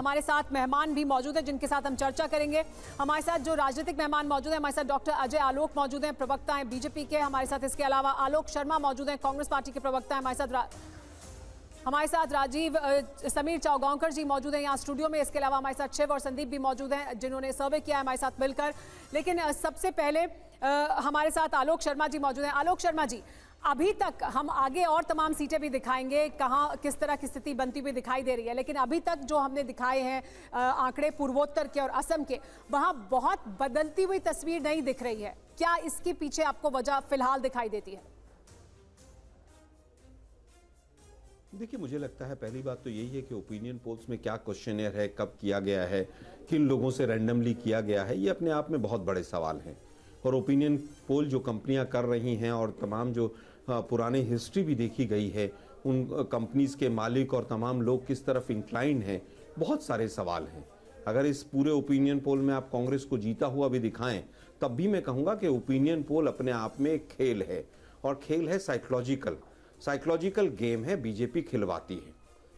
हमारे साथ मेहमान भी मौजूद हैं जिनके साथ हम चर्चा करेंगे। हमारे साथ जो राजनीतिक मेहमान मौजूद हैं, हमारे साथ डॉक्टर अजय आलोक मौजूद हैं, प्रवक्ता हैं बीजेपी के। हमारे साथ इसके अलावा आलोक शर्मा मौजूद हैं, कांग्रेस पार्टी के प्रवक्ता हैं। हमारे साथ राजीव समीर चौगांवकर जी मौजूद हैं यहाँ स्टूडियो में। इसके अलावा हमारे साथ शिव और संदीप भी मौजूद हैं जिन्होंने सर्वे किया है हमारे साथ मिलकर। लेकिन सबसे पहले हमारे साथ आलोक शर्मा जी मौजूद हैं। आलोक शर्मा जी, अभी तक हम आगे और तमाम सीटें भी दिखाएंगे कहाँ किस तरह की स्थिति बनती हुई दिखाई दे रही है, लेकिन अभी तक जो हमने दिखाए हैं आंकड़े पूर्वोत्तर के और असम के, वहाँ बहुत बदलती हुई तस्वीर नहीं दिख रही है। क्या इसके पीछे आपको वजह फिलहाल दिखाई देती है? देखिए, मुझे लगता है पहली बात तो यही है कि ओपिनियन पोल्स में क्या क्वेश्चनर है, कब किया गया है, किन लोगों से रैंडमली किया गया है, ये अपने आप में बहुत बड़े सवाल हैं। और ओपिनियन पोल जो कंपनियां कर रही हैं और तमाम जो पुराने हिस्ट्री भी देखी गई है, उन कंपनीज के मालिक और तमाम लोग किस तरफ इंक्लाइंड हैं, बहुत सारे सवाल हैं। अगर इस पूरे ओपिनियन पोल में आप कांग्रेस को जीता हुआ भी दिखाएं, तब भी मैं कहूँगा कि ओपिनियन पोल अपने आप में एक खेल है, और खेल है साइकोलॉजिकल गेम है, बीजेपी खिलवाती है।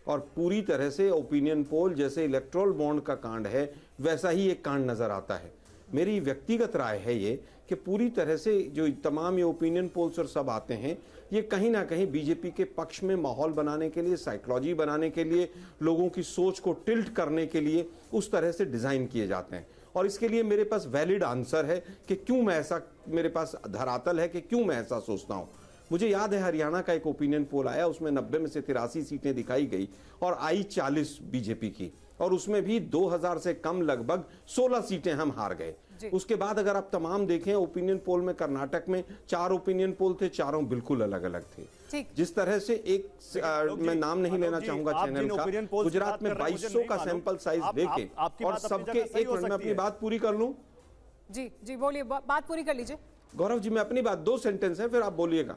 और पूरी तरह से ओपिनियन पोल जैसे इलेक्ट्रोल बॉन्ड का कांड है, वैसा ही एक कांड नजर आता है। मेरी व्यक्तिगत राय है ये कि पूरी तरह से जो तमाम ये ओपिनियन पोल्स और सब आते हैं, ये कहीं ना कहीं बीजेपी के पक्ष में माहौल बनाने के लिए, साइकोलॉजी बनाने के लिए, लोगों की सोच को टिल्ट करने के लिए उस तरह से डिजाइन किए जाते हैं। और इसके लिए मेरे पास वैलिड आंसर है कि क्यों मैं ऐसा, मेरे पास धरातल है कि क्यों मैं ऐसा सोचता हूं। मुझे याद है हरियाणा का एक ओपिनियन पोल आया, उसमें 90 में से 83 सीटें दिखाई गई और आई 40 बीजेपी की, और उसमें भी 2000 से कम लगभग 16 सीटें हम हार गए। उसके बाद अगर आप तमाम देखें ओपिनियन पोल में, कर्नाटक में 4 ओपिनियन पोल थे, चारों बिल्कुल अलग अलग थे। जिस तरह से एक मैं नाम नहीं लेना चाहूंगा चैनल का, गुजरात में 2200 का सैंपल साइज लेके और सबके, एक मिनट में अपनी बात पूरी कर लूं। जी बोलिए, बात पूरी कर लीजिए। गौरव जी, मैं अपनी बात, 2 सेंटेंस है फिर आप बोलिएगा।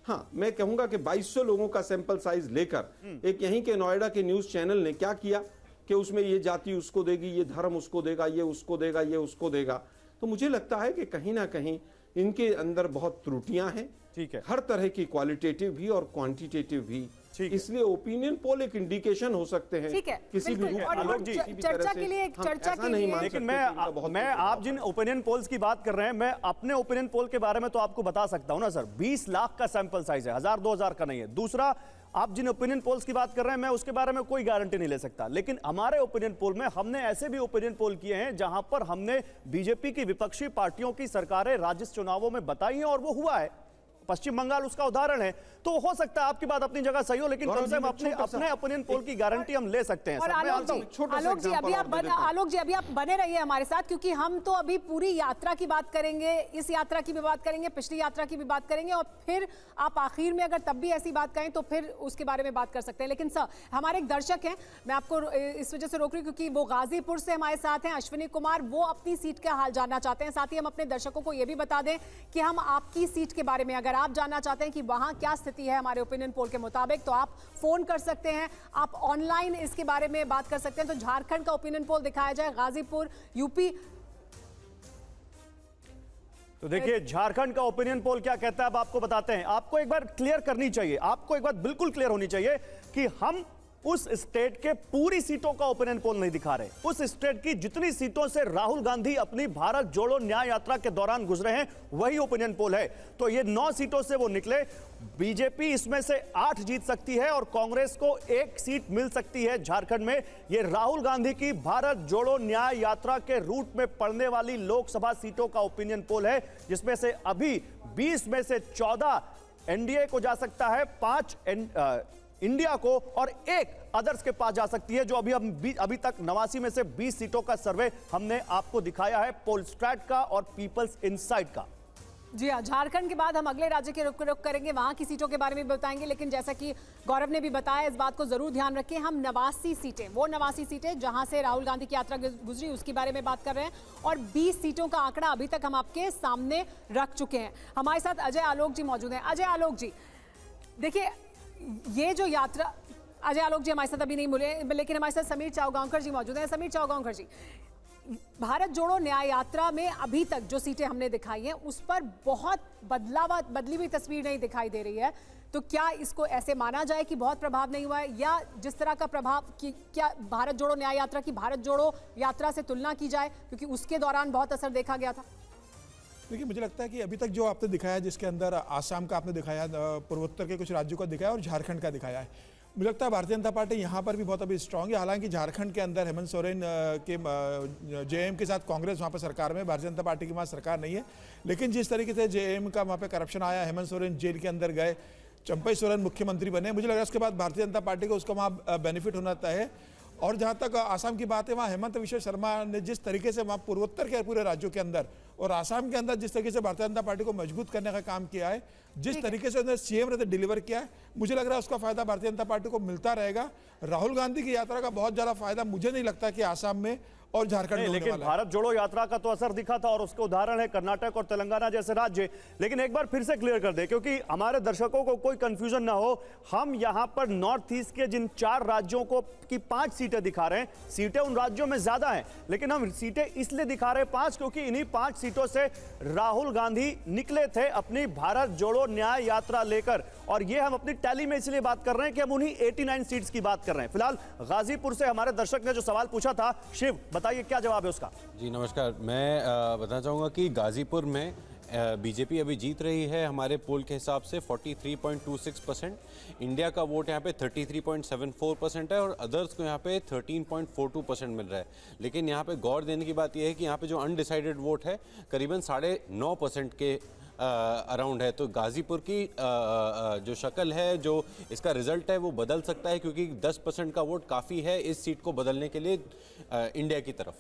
हाँ, मैं कहूंगा कि 2200 लोगों का सैंपल साइज लेकर एक यहीं के नोएडा के न्यूज चैनल ने क्या किया कि उसमें ये जाति उसको देगी, ये धर्म उसको देगा, ये उसको देगा, ये उसको देगा। तो मुझे लगता है कि कहीं ना कहीं इनके अंदर बहुत त्रुटियां हैं। ठीक है, हर तरह की क्वालिटेटिव भी और क्वांटिटेटिव भी। इसलिए ओपिनियन पोल एक इंडिकेशन हो सकते हैं किसी भी चर्चा के लिए, चर्चा के लिए। लेकिन मैं आप जिन ओपिनियन पोल्स की बात कर रहे हैं, मैं अपने ओपिनियन पोल के बारे में तो आपको बता सकता हूं ना सर। 20 लाख का सैंपल साइज है, 1000-2000 का नहीं है। दूसरा, आप जिन ओपिनियन पोल्स की बात कर रहे हैं, मैं उसके बारे में कोई गारंटी नहीं ले सकता। लेकिन हमारे ओपिनियन पोल में हमने ऐसे भी ओपिनियन पोल किए हैं जहां पर हमने बीजेपी की विपक्षी पार्टियों की सरकारें राज्य चुनावों में बताई हैं और वो हुआ है। पश्चिम बंगाल उसका उदाहरण है। तो हो सकता है आपकी बात अपनी जगह सही हो, लेकिन कम से कम अपने ओपिनियन पोल की गारंटी हम ले सकते हैं। आलोक जी अभी आप बने रहिए हमारे साथ, क्योंकि हम तो अभी पूरी यात्रा की बात करेंगे, इस यात्रा की भी बात करेंगे, पिछली यात्रा की भी बात करेंगे, और फिर आप आखिर में अगर तब भी ऐसी बात कहें तो फिर उसके बारे में बात कर सकते हैं। लेकिन सर, हमारे एक दर्शक हैं, मैं आपको इस वजह से रोक रही हूँ क्योंकि वो गाजीपुर से हमारे साथ हैं, अश्विनी कुमार, वो अपनी सीट का हाल जानना चाहते हैं। साथ ही हम अपने दर्शकों को यह भी बता दें कि हम आपकी सीट के बारे में, अगर आप जानना चाहते हैं कि वहां क्या स्थिति है हमारे ओपिनियन पोल के मुताबिक, तो आप फोन कर सकते हैं, आप ऑनलाइन इसके बारे में बात कर सकते हैं। तो झारखंड का ओपिनियन पोल दिखाया जाए, गाजीपुर, यूपी। तो देखिए झारखंड का ओपिनियन पोल क्या कहता है, अब आपको बताते हैं। आपको एक बार क्लियर करनी चाहिए, आपको एक बात बिल्कुल क्लियर होनी चाहिए कि हम उस स्टेट के पूरी सीटों का ओपिनियन पोल नहीं दिखा रहे। उस स्टेट की जितनी सीटों से राहुल गांधी अपनी भारत जोड़ो न्याय यात्रा के दौरान गुजरे हैं, वही ओपिनियन पोल है। तो ये 9 सीटों से वो निकले। बीजेपी इसमें से 8 जीत सकती है और कांग्रेस को 1 सीट मिल सकती है झारखंड में। ये राहुल गांधी की भारत जोड़ो न्याय यात्रा के रूट में पड़ने वाली लोकसभा सीटों का ओपिनियन पोल है, जिसमें से अभी 20 में से 14 एनडीए को जा सकता है, 5 इंडिया को और 1 अदर्स के पास जा सकती है। जो अभी तक 89 में से 20 सीटों का सर्वे हमने आपको दिखाया है, पोलस्ट्रैट का और पीपल्स इनसाइट का। जी हाँ, झारखंड के बाद हम अगले राज्य के रुख करेंगे, वहां की सीटों के बारे में बताएंगे। लेकिन जैसा कि गौरव ने भी बताया, इस बात को जरूर ध्यान रखें, हम 89 सीटें, वो 89 सीटें जहां से राहुल गांधी की यात्रा गुजरी, उसके बारे में बात कर रहे हैं, और 20 सीटों का आंकड़ा अभी तक हम आपके सामने रख चुके हैं। हमारे साथ अजय आलोक जी मौजूद हैं। अजय आलोक जी, देखिए ये जो यात्रा, अजय आलोक जी हमारे साथ अभी नहीं मिले, लेकिन हमारे साथ समीर चौगांवकर जी मौजूद हैं। समीर चौगांवकर जी, भारत जोड़ो न्याय यात्रा में अभी तक जो सीटें हमने दिखाई हैं उस पर बहुत बदली हुई तस्वीर नहीं दिखाई दे रही है, तो क्या इसको ऐसे माना जाए कि बहुत प्रभाव नहीं हुआ है, या जिस तरह का प्रभाव कि क्या भारत जोड़ो न्याय यात्रा की भारत जोड़ो यात्रा से तुलना की जाए, क्योंकि उसके दौरान बहुत असर देखा गया था? देखिए, मुझे लगता है कि अभी तक जो आपने दिखाया, जिसके अंदर आसाम का आपने दिखाया, पूर्वोत्तर के कुछ राज्यों का दिखाया और झारखंड का दिखाया है, मुझे लगता है भारतीय जनता पार्टी यहाँ पर भी बहुत अभी स्ट्रांग है। हालांकि झारखंड के अंदर हेमंत सोरेन के जेएम के साथ कांग्रेस वहाँ पर सरकार में, भारतीय जनता पार्टी की वहाँ सरकार नहीं है, लेकिन जिस तरीके से जेएम का वहाँ पे करप्शन आया, हेमंत सोरेन जेल के अंदर गए, चंपई सोरेन मुख्यमंत्री बने, मुझे लग रहा है उसके बाद भारतीय जनता पार्टी को उसका वहाँ बेनिफिट होना तय है। और जहाँ तक आसाम की बात है, वहाँ हेमंत विश्व शर्मा ने जिस तरीके से वहाँ पूर्वोत्तर के पूरे राज्यों के अंदर और आसाम के अंदर जिस तरीके से भारतीय जनता पार्टी को मजबूत करने का काम किया है, जिस तरीके से उन्होंने सीएम रहते डिलीवर किया है, मुझे लग रहा है उसका फायदा भारतीय जनता पार्टी को मिलता रहेगा। राहुल गांधी की यात्रा का बहुत ज्यादा फायदा मुझे नहीं लगता कि आसाम में और झारखंड में होने लेकिन वाला है। भारत जोड़ो यात्रा का तो असर दिखा था और उसका उदाहरण है कर्नाटक और तेलंगाना जैसे राज्य। लेकिन एक बार फिर से क्लियर कर दे, क्योंकि हमारे दर्शकों को कोई कंफ्यूजन ना हो, हम यहां पर नॉर्थ ईस्ट के जिन 4 राज्यों को की 5 सीटें दिखा रहे हैं, सीटें उन राज्यों में ज्यादा हैं, लेकिन हम सीटें इसलिए दिखा रहे हैं 5 क्योंकि इन्हीं 5 सीटों से राहुल गांधी निकले थे अपनी भारत जोड़ो न्याय यात्रा लेकर। और ये हम अपनी टैली में इसलिए बात कर रहे हैं कि हम उन्हीं 89 सीट्स की बात कर रहे हैं। फिलहाल गाजीपुर से हमारे दर्शक ने जो सवाल पूछा था, शिव बताइए क्या जवाब है उसका? जी नमस्कार, मैं बताना चाहूँगा कि गाजीपुर में बीजेपी अभी जीत रही है हमारे पोल के हिसाब से 43.26%। इंडिया का वोट यहाँ पे 33.74% है और अदर्स को यहाँ पे 13.42% मिल रहा है। लेकिन यहाँ पे गौर देने की बात यह है कि यहाँ पे जो अनडिसाइडेड वोट है करीबन 9.5% के अराउंड है। तो गाजीपुर की जो शक्ल है, जो इसका रिजल्ट है वो बदल सकता है, क्योंकि 10% का वोट काफ़ी है इस सीट को बदलने के लिए इंडिया की तरफ।